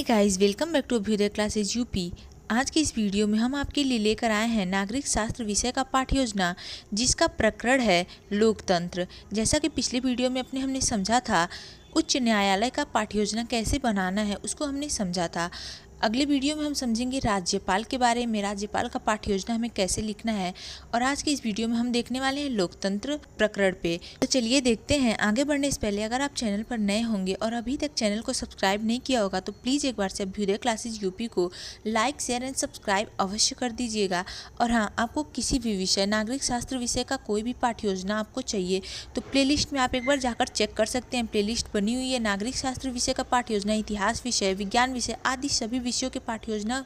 Hey guys, welcome back to Abhyudaya classes UP. आज की इस वीडियो में हम आपके लिए लेकर आए हैं नागरिक शास्त्र विषय का पाठ्य योजना, जिसका प्रकरण है लोकतंत्र। जैसा कि पिछले वीडियो में हमने समझा था, उच्च न्यायालय का पाठ्य योजना कैसे बनाना है उसको हमने समझा था। अगले वीडियो में हम समझेंगे राज्यपाल के बारे में, राज्यपाल का पाठ्य योजना हमें कैसे लिखना है। और आज के इस वीडियो में हम देखने वाले हैं लोकतंत्र प्रकरण पे। तो चलिए देखते हैं। आगे बढ़ने से पहले अगर आप चैनल पर नए होंगे और अभी तक चैनल को सब्सक्राइब नहीं किया होगा तो प्लीज़ एक बार से अभ्युदय क्लासेज यूपी को लाइक, शेयर एंड सब्सक्राइब अवश्य कर दीजिएगा। और हाँ, आपको किसी भी विषय, नागरिक शास्त्र विषय का कोई भी पाठ्य योजना आपको चाहिए तो प्लेलिस्ट में आप एक बार जाकर चेक कर सकते हैं। प्लेलिस्ट बनी हुई है, नागरिक शास्त्र विषय का पाठ्य योजना, इतिहास विषय, विज्ञान विषय आदि सभी विषयों के पाठ्य योजना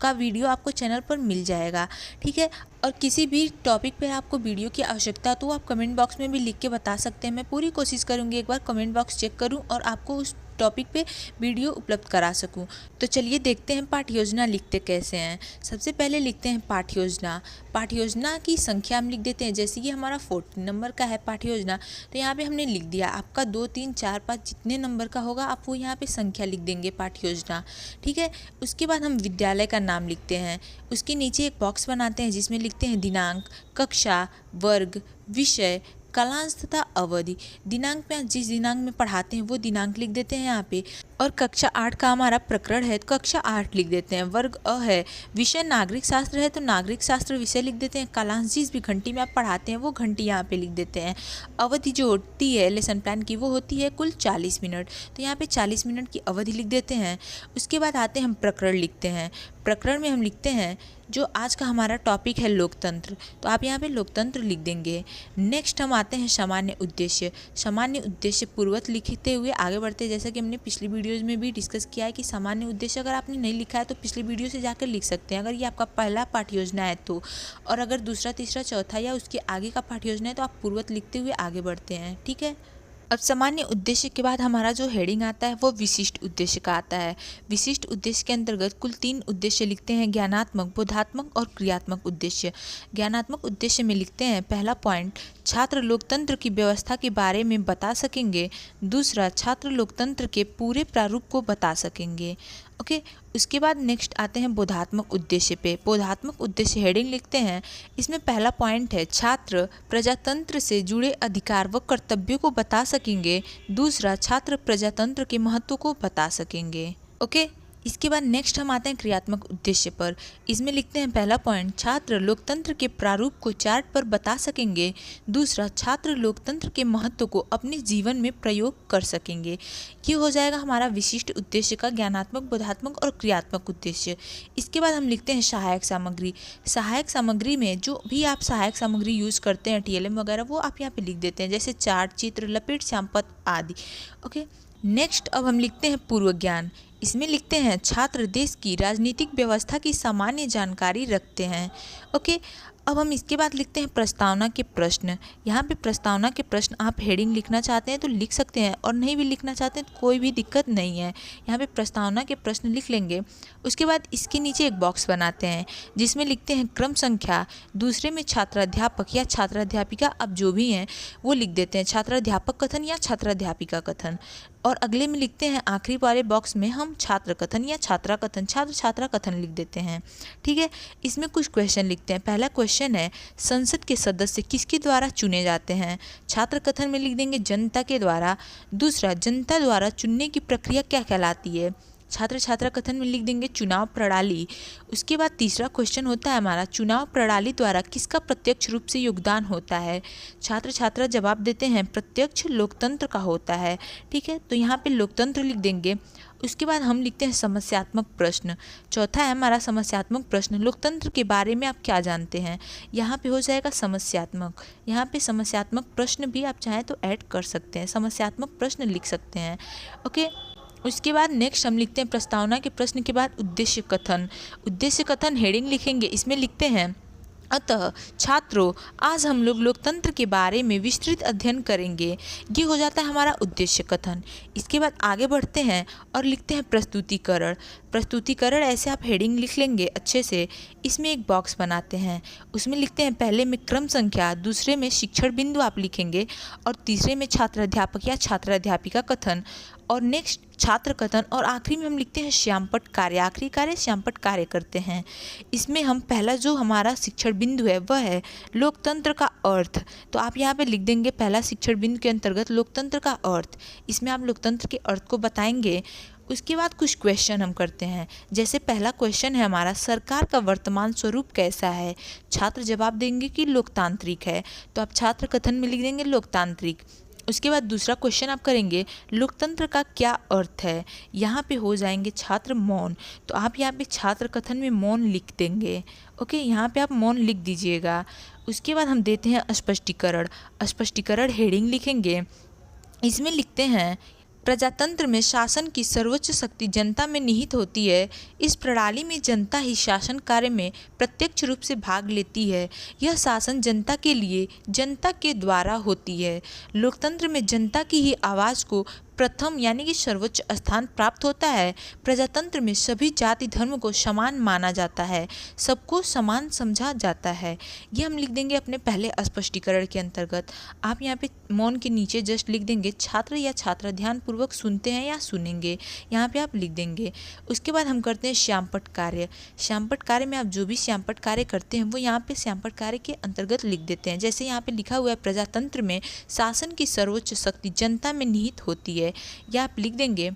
का वीडियो आपको चैनल पर मिल जाएगा। ठीक है। और किसी भी टॉपिक पर आपको वीडियो की आवश्यकता तो आप कमेंट बॉक्स में भी लिख के बता सकते हैं। मैं पूरी कोशिश करूंगी एक बार कमेंट बॉक्स चेक करूं और आपको उस टॉपिक पे वीडियो उपलब्ध करा सकूं। तो चलिए देखते हैं पाठ्य योजना लिखते कैसे हैं। सबसे पहले लिखते हैं पाठ्य योजना। पाठ्य योजना की संख्या हम लिख देते हैं। जैसे कि हमारा 14 नंबर का है पाठ्य योजना, तो यहाँ पे हमने लिख दिया। आपका 2, 3, 4, 5 जितने नंबर का होगा आप वो यहाँ पे संख्या लिख देंगे पाठ्य योजना। ठीक है। उसके बाद हम विद्यालय का नाम लिखते हैं। उसके नीचे एक बॉक्स बनाते हैं जिसमें लिखते हैं दिनांक, कक्षा, वर्ग, विषय, कालांश तथा अवधि। दिनांक में जिस दिनांक में पढ़ाते हैं वो दिनांक लिख देते हैं यहाँ पे। और कक्षा 8 का हमारा प्रकरण है तो कक्षा 8 लिख देते हैं। वर्ग अ है, विषय नागरिक शास्त्र है तो नागरिक शास्त्र विषय लिख देते हैं। कालांश जिस भी घंटी में आप पढ़ाते हैं वो घंटी यहाँ पे लिख देते हैं। अवधि जो होती है लेसन प्लान की वो होती है कुल 40 मिनट, तो यहाँ पे 40 मिनट की अवधि लिख देते हैं। उसके बाद आते हैं हम प्रकरण लिखते हैं। प्रकरण में हम लिखते हैं जो आज का हमारा टॉपिक है लोकतंत्र, तो आप यहाँ पे लोकतंत्र लिख देंगे। नेक्स्ट हम आते हैं सामान्य उद्देश्य। सामान्य उद्देश्य पूर्वत लिखते हुए आगे बढ़ते हैं। जैसा कि हमने पिछली वीडियोज़ में भी डिस्कस किया है कि सामान्य उद्देश्य अगर आपने नहीं लिखा है तो पिछली वीडियो से जाकर लिख सकते हैं अगर ये आपका पहला पाठ्य योजना है तो। और अगर दूसरा, तीसरा, चौथा या उसके आगे का पाठ्य योजना है तो आप पूर्वत लिखते हुए आगे बढ़ते हैं। ठीक है। अब सामान्य उद्देश्य के बाद हमारा जो हेडिंग आता है वो विशिष्ट उद्देश्य का आता है। विशिष्ट उद्देश्य के अंतर्गत कुल 3 उद्देश्य लिखते हैं, ज्ञानात्मक, बोधात्मक और क्रियात्मक उद्देश्य। ज्ञानात्मक उद्देश्य में लिखते हैं पहला पॉइंट, छात्र लोकतंत्र की व्यवस्था के बारे में बता सकेंगे। दूसरा, छात्र लोकतंत्र के पूरे प्रारूप को बता सकेंगे। ओके। उसके बाद नेक्स्ट आते हैं बोधात्मक उद्देश्य पे। बोधात्मक उद्देश्य हेडिंग लिखते हैं। इसमें पहला पॉइंट है, छात्र प्रजातंत्र से जुड़े अधिकार व कर्तव्यों को बता सकेंगे। दूसरा, छात्र प्रजातंत्र के महत्व को बता सकेंगे। ओके। इसके बाद नेक्स्ट हम आते हैं क्रियात्मक उद्देश्य पर। इसमें लिखते हैं पहला पॉइंट, छात्र लोकतंत्र के प्रारूप को चार्ट पर बता सकेंगे। दूसरा, छात्र लोकतंत्र के महत्व को अपने जीवन में प्रयोग कर सकेंगे। ये हो जाएगा हमारा विशिष्ट उद्देश्य का ज्ञानात्मक, बोधात्मक और क्रियात्मक उद्देश्य। इसके बाद हम लिखते हैं सहायक सामग्री। सहायक सामग्री में जो भी आप सहायक सामग्री यूज़ करते हैं, TLM वगैरह, वो आप यहाँ पे लिख देते हैं, जैसे चार्ट, चित्र, लपेट, श्यामपट्ट आदि। ओके। नेक्स्ट अब हम लिखते हैं पूर्व ज्ञान। इसमें लिखते हैं छात्र देश की राजनीतिक व्यवस्था की सामान्य जानकारी रखते हैं। ओके। अब हम इसके बाद लिखते हैं प्रस्तावना के प्रश्न। यहाँ पे प्रस्तावना के प्रश्न आप हेडिंग लिखना चाहते हैं तो लिख सकते हैं और नहीं भी लिखना चाहते हैं तो कोई भी दिक्कत नहीं है। यहाँ पे प्रस्तावना के प्रश्न लिख लेंगे। उसके बाद इसके नीचे एक बॉक्स बनाते हैं जिसमें लिखते हैं क्रम संख्या। दूसरे में छात्राध्यापक या छात्राध्यापिका, अब जो भी हैं वो लिख देते हैं, छात्राध्यापक कथन या छात्राध्यापिका कथन। और अगले में लिखते हैं आखिरी वाले बॉक्स में हम छात्र कथन या छात्रा कथन, छात्र छात्रा कथन लिख देते हैं। ठीक है। इसमें कुछ क्वेश्चन लिखते हैं। पहला क्वेश्चन है, संसद के सदस्य किसके द्वारा चुने जाते हैं। छात्र कथन में लिख देंगे जनता के द्वारा। दूसरा, जनता द्वारा चुनने की प्रक्रिया क्या कहलाती है। छात्र छात्रा कथन में लिख देंगे चुनाव प्रणाली। उसके बाद तीसरा क्वेश्चन होता है हमारा, चुनाव प्रणाली द्वारा किसका प्रत्यक्ष रूप से योगदान होता है। छात्र छात्रा जवाब देते हैं प्रत्यक्ष लोकतंत्र का होता है। ठीक है। तो यहाँ पे लोकतंत्र लिख देंगे। उसके बाद हम लिखते हैं समस्यात्मक प्रश्न। चौथा है हमारा समस्यात्मक प्रश्न, लोकतंत्र के बारे में आप क्या जानते हैं। यहाँ पे हो जाएगा समस्यात्मक। यहाँ पे समस्यात्मक प्रश्न भी आप चाहें तो ऐड कर सकते हैं, समस्यात्मक प्रश्न लिख सकते हैं। ओके। उसके बाद नेक्स्ट हम लिखते हैं प्रस्तावना के प्रश्न के बाद उद्देश्य कथन। उद्देश्य कथन हेडिंग लिखेंगे। इसमें लिखते हैं, अतः छात्रों, आज हम लोग लोकतंत्र के बारे में विस्तृत अध्ययन करेंगे। ये हो जाता है हमारा उद्देश्य कथन। इसके बाद आगे बढ़ते हैं और लिखते हैं प्रस्तुतिकरण। प्रस्तुतिकरण ऐसे आप हेडिंग लिख लेंगे अच्छे से। इसमें एक बॉक्स बनाते हैं, उसमें लिखते हैं पहले में क्रम संख्या, दूसरे में शिक्षण बिंदु आप लिखेंगे और तीसरे में छात्राध्यापक या छात्राध्यापिका कथन। और नेक्स्ट छात्र कथन और आखिरी में हम लिखते हैं श्यामपट्ट कार्य। आखिरी कार्य श्यामपट्ट कार्य करते हैं। इसमें हम पहला जो हमारा शिक्षण बिंदु है वह है लोकतंत्र का अर्थ। तो आप यहाँ पे लिख देंगे पहला शिक्षण बिंदु के अंतर्गत लोकतंत्र का अर्थ। इसमें आप लोकतंत्र के अर्थ को बताएंगे। उसके बाद कुछ क्वेश्चन हम करते हैं। जैसे पहला क्वेश्चन है हमारा, सरकार का वर्तमान स्वरूप कैसा है। छात्र जवाब देंगे कि लोकतांत्रिक है, तो आप छात्र कथन में लिख देंगे लोकतांत्रिक। उसके बाद दूसरा क्वेश्चन आप करेंगे, लोकतंत्र का क्या अर्थ है। यहाँ पे हो जाएंगे छात्र मौन, तो आप यहाँ पे छात्र कथन में मौन लिख देंगे। ओके, यहाँ पे आप मौन लिख दीजिएगा। उसके बाद हम देते हैं स्पष्टीकरण। स्पष्टीकरण हेडिंग लिखेंगे। इसमें लिखते हैं, प्रजातंत्र में शासन की सर्वोच्च शक्ति जनता में निहित होती है। इस प्रणाली में जनता ही शासन कार्य में प्रत्यक्ष रूप से भाग लेती है। यह शासन जनता के लिए, जनता के द्वारा होती है। लोकतंत्र में जनता की ही आवाज़ को प्रथम यानी कि सर्वोच्च स्थान प्राप्त होता है। प्रजातंत्र में सभी जाति धर्म को समान माना जाता है, सबको समान समझा जाता है। ये हम लिख देंगे अपने पहले स्पष्टीकरण के अंतर्गत। आप यहाँ पे मौन के नीचे जस्ट लिख देंगे छात्र या छात्रा ध्यानपूर्वक सुनते हैं या सुनेंगे, यहाँ पे आप लिख देंगे। उसके बाद हम करते हैं श्यामपट्ट कार्य। श्यामपट्ट कार्य में आप जो भी श्यामपट्ट कार्य करते हैं वो यहाँ पे श्यामपट्ट कार्य के अंतर्गत लिख देते हैं। जैसे यहाँ पे लिखा हुआ है, प्रजातंत्र में शासन की सर्वोच्च शक्ति जनता में निहित होती है, या आप लिख देंगे।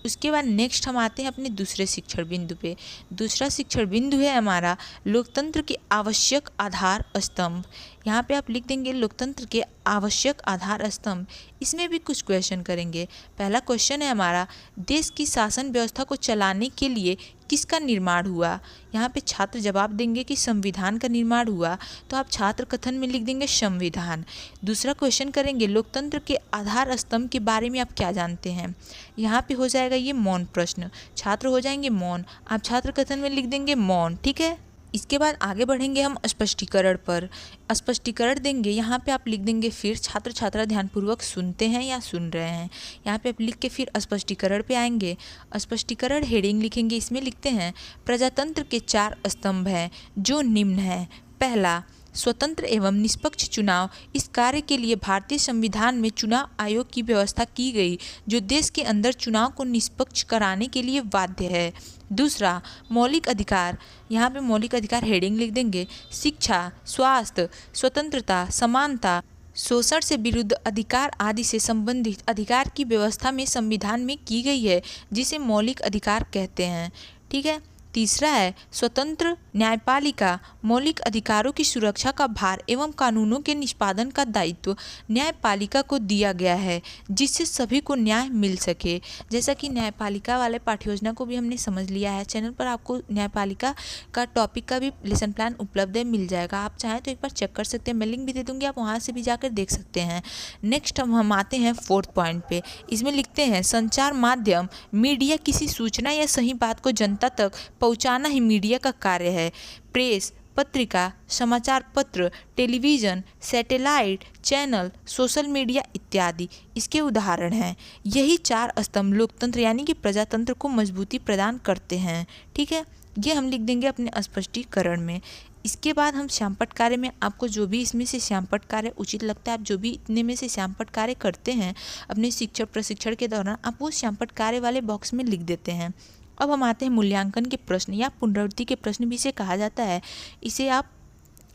उसके बाद नेक्स्ट हम आते हैं अपने दूसरे शिक्षण बिंदु पे। दूसरा शिक्षण बिंदु है हमारा लोकतंत्र के आवश्यक आधार स्तंभ। यहाँ पे आप लिख देंगे लोकतंत्र के आवश्यक आधार स्तंभ। इसमें भी कुछ क्वेश्चन करेंगे। पहला क्वेश्चन है हमारा, देश की शासन व्यवस्था को चलाने के लिए किसका निर्माण हुआ। यहाँ पे छात्र जवाब देंगे कि संविधान का निर्माण हुआ, तो आप छात्र कथन में लिख देंगे संविधान। दूसरा क्वेश्चन करेंगे, लोकतंत्र के आधार स्तंभ के बारे में आप क्या जानते हैं। यहाँ पे हो जाएगा ये मौन प्रश्न, छात्र हो जाएंगे मौन, आप छात्र कथन में लिख देंगे मौन। ठीक है, इसके बाद आगे बढ़ेंगे हम स्पष्टीकरण पर। स्पष्टीकरण देंगे, यहाँ पे आप लिख देंगे फिर छात्र छात्रा ध्यानपूर्वक सुनते हैं या सुन रहे हैं। यहाँ पे आप लिख के फिर स्पष्टीकरण पे आएंगे। स्पष्टीकरण हेडिंग लिखेंगे। इसमें लिखते हैं, प्रजातंत्र के 4 स्तंभ हैं जो निम्न हैं। पहला, स्वतंत्र एवं निष्पक्ष चुनाव। इस कार्य के लिए भारतीय संविधान में चुनाव आयोग की व्यवस्था की गई, जो देश के अंदर चुनाव को निष्पक्ष कराने के लिए बाध्य है। दूसरा, मौलिक अधिकार। यहाँ पे मौलिक अधिकार हेडिंग लिख देंगे। शिक्षा, स्वास्थ्य, स्वतंत्रता, समानता, शोषण से विरुद्ध अधिकार आदि से संबंधित अधिकार की व्यवस्था में संविधान में की गई है, जिसे मौलिक अधिकार कहते हैं। ठीक है। तीसरा है स्वतंत्र न्यायपालिका। मौलिक अधिकारों की सुरक्षा का भार एवं कानूनों के निष्पादन का दायित्व न्यायपालिका को दिया गया है, जिससे सभी को न्याय मिल सके। जैसा कि न्यायपालिका वाले पाठ्य योजना को भी हमने समझ लिया है, चैनल पर आपको न्यायपालिका का टॉपिक का भी लेसन प्लान उपलब्ध है, मिल जाएगा। आप चाहें तो एक बार चेक कर सकते हैं, मैं लिंक भी दे दूँगी, आप वहाँ से भी जाकर देख सकते हैं। नेक्स्ट हम आते हैं 4th पॉइंट पे। इसमें लिखते हैं, संचार माध्यम मीडिया किसी सूचना या सही बात को जनता तक पहुंचाना ही मीडिया का कार्य है। प्रेस, पत्रिका, समाचार पत्र, television, satellite channel, social media इत्यादि इसके उदाहरण हैं। यही 4 स्तंभ लोकतंत्र यानी कि प्रजातंत्र को मजबूती प्रदान करते हैं। ठीक है, ये हम लिख देंगे अपने स्पष्टीकरण में। इसके बाद हम श्यामपट्ट कार्य में आपको जो भी इसमें से श्यामपट्ट कार्य उचित लगता है, आप जो भी इतने में से श्यामपट्ट कार्य करते हैं अपने शिक्षक प्रशिक्षण के दौरान, आप वो श्यामपट्ट कार्य वाले बॉक्स में लिख देते हैं। अब हम आते हैं मूल्यांकन के प्रश्न या पुनरावृत्ति के प्रश्न भी इसे कहा जाता है। इसे आप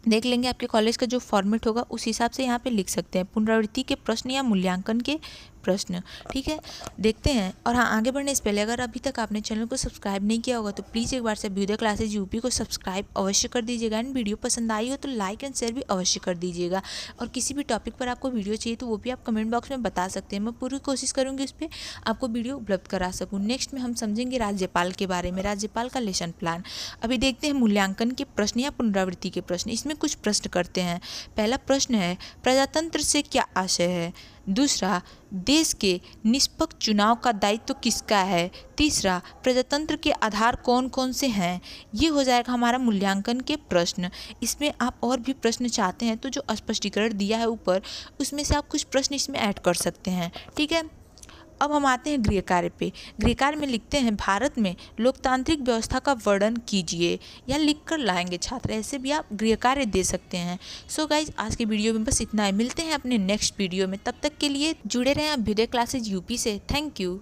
देख लेंगे, आपके कॉलेज का जो फॉर्मेट होगा उस हिसाब से यहाँ पे लिख सकते हैं, पुनरावृत्ति के प्रश्न या मूल्यांकन के प्रश्न। ठीक है, देखते हैं। और हाँ, आगे बढ़ने से पहले अगर अभी तक आपने चैनल को सब्सक्राइब नहीं किया होगा तो प्लीज़ एक बार से अभ्युदय क्लासेज यूपी को सब्सक्राइब अवश्य कर दीजिएगा। एंड वीडियो पसंद आई हो तो लाइक एंड शेयर भी अवश्य कर दीजिएगा। और किसी भी टॉपिक पर आपको वीडियो चाहिए तो वो भी आप कमेंट बॉक्स में बता सकते हैं, मैं पूरी कोशिश करूँगी उस पर आपको वीडियो उपलब्ध करा सकूँ। नेक्स्ट में हम समझेंगे राज्यपाल के बारे में, राज्यपाल का लेसन प्लान। अभी देखते हैं मूल्यांकन के प्रश्न या पुनरावृत्ति के प्रश्न। इसमें कुछ प्रश्न करते हैं। पहला प्रश्न है, प्रजातंत्र से क्या आशय है। दूसरा, देश के निष्पक्ष चुनाव का दायित्व किसका है। तीसरा, प्रजातंत्र के आधार कौन कौन से हैं। ये हो जाएगा हमारा मूल्यांकन के प्रश्न। इसमें आप और भी प्रश्न चाहते हैं तो जो स्पष्टीकरण दिया है ऊपर, उसमें से आप कुछ प्रश्न इसमें ऐड कर सकते हैं। ठीक है, अब हम आते हैं गृह कार्य पे। गृह कार्य में लिखते हैं, भारत में लोकतांत्रिक व्यवस्था का वर्णन कीजिए, या लिख कर लाएंगे छात्र। ऐसे भी आप गृह कार्य दे सकते हैं। सो गाइज, आज के वीडियो में बस इतना है। मिलते हैं अपने नेक्स्ट वीडियो में, तब तक के लिए जुड़े रहें अभ्युदय क्लासेज यूपी से। Thank you.